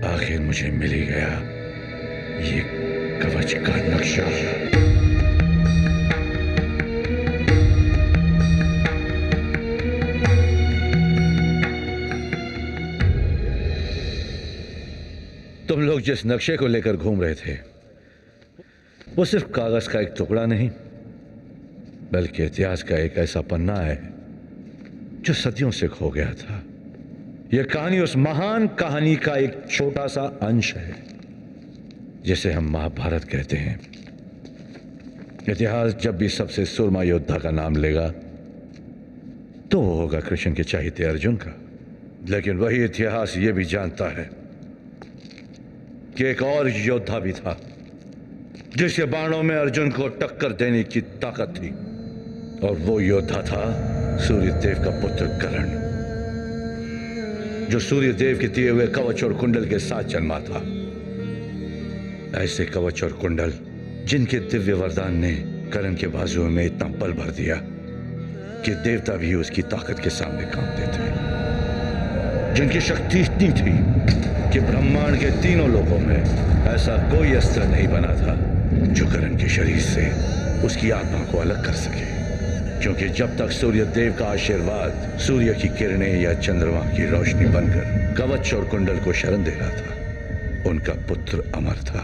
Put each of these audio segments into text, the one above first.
आखिर मुझे मिल ही गया ये कवच का नक्शा। तुम लोग जिस नक्शे को लेकर घूम रहे थे वो सिर्फ कागज का एक टुकड़ा नहीं बल्कि इतिहास का एक ऐसा पन्ना है जो सदियों से खो गया था। यह कहानी उस महान कहानी का एक छोटा सा अंश है जिसे हम महाभारत कहते हैं। इतिहास जब भी सबसे सुरमा योद्धा का नाम लेगा तो वो होगा कृष्ण के चाहते अर्जुन का। लेकिन वही इतिहास ये भी जानता है कि एक और योद्धा भी था जिसके बाणों में अर्जुन को टक्कर देने की ताकत थी और वो योद्धा था सूर्यदेव का पुत्र कर्ण, जो सूर्यदेव के दिए हुए कवच और कुंडल के साथ जन्मा था। ऐसे कवच और कुंडल जिनके दिव्य वरदान ने कर्ण के बाजुओं में इतना बल भर दिया कि देवता भी उसकी ताकत के सामने कांपते थे, जिनकी शक्ति इतनी थी कि ब्रह्मांड के तीनों लोकों में ऐसा कोई अस्त्र नहीं बना था जो कर्ण के शरीर से उसकी आत्मा को अलग कर सके। क्योंकि जब तक सूर्य देव का आशीर्वाद सूर्य की किरणें या चंद्रमा की रोशनी बनकर कवच और कुंडल को शरण दे रहा था, उनका पुत्र अमर था।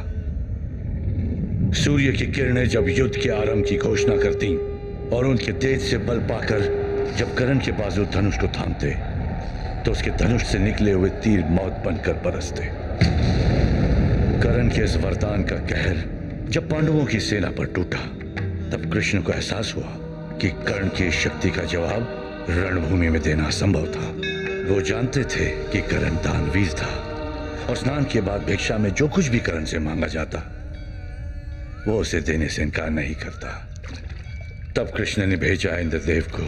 सूर्य की किरणें जब युद्ध के आरंभ की घोषणा करती और उनके तेज से बल पाकर जब कर्ण के बाजू धनुष को थामते तो उसके धनुष से निकले हुए तीर मौत बनकर बरसते। कर्ण के इस वरदान का कहर जब पांडवों की सेना पर टूटा तब कृष्ण को एहसास हुआ कि कर्ण की शक्ति का जवाब रणभूमि में देना असंभव था। वो जानते थे कि कर्ण दानवीर था और स्नान के बाद भिक्षा में जो कुछ भी कर्ण से मांगा जाता वो उसे देने से इनकार नहीं करता। तब कृष्ण ने भेजा इंद्रदेव को।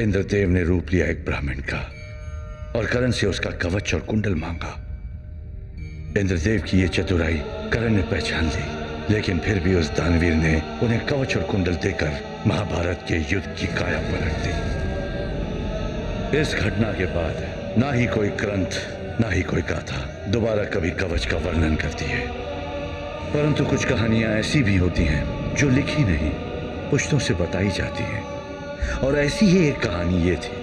इंद्रदेव ने रूप लिया एक ब्राह्मण का और कर्ण से उसका कवच और कुंडल मांगा। इंद्रदेव की ये चतुराई कर्ण ने पहचान ली, लेकिन फिर भी उस दानवीर ने उन्हें कवच और कुंडल देकर महाभारत के युद्ध की काया पलट दी। इस घटना के बाद ना ही कोई ग्रंथ ना ही कोई गाथा दोबारा कभी कवच का वर्णन करती है, परंतु कुछ कहानियां ऐसी भी होती हैं जो लिखी नहीं पुश्तों से बताई जाती हैं। और ऐसी ही एक कहानी ये थी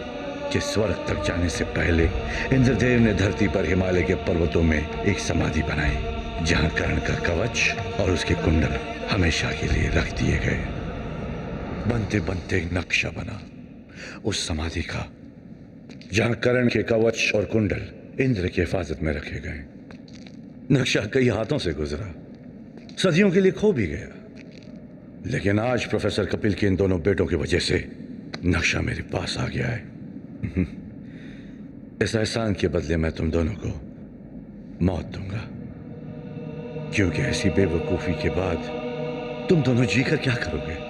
कि स्वर्ग तक जाने से पहले इंद्रदेव ने धरती पर हिमालय के पर्वतों में एक समाधि बनाई जहां कर्ण का कवच और उसके कुंडल हमेशा के लिए रख दिए गए। बनते बनते एक नक्शा बना उस समाधि का जहां कर्ण के कवच और कुंडल इंद्र की हिफाजत में रखे गए। नक्शा कई हाथों से गुजरा, सदियों के लिए खो भी गया, लेकिन आज प्रोफेसर कपिल के इन दोनों बेटों की वजह से नक्शा मेरे पास आ गया है। इस एहसान के बदले मैं तुम दोनों को मौत दूंगा, क्योंकि ऐसी बेवकूफी के बाद तुम दोनों जीकर क्या करोगे?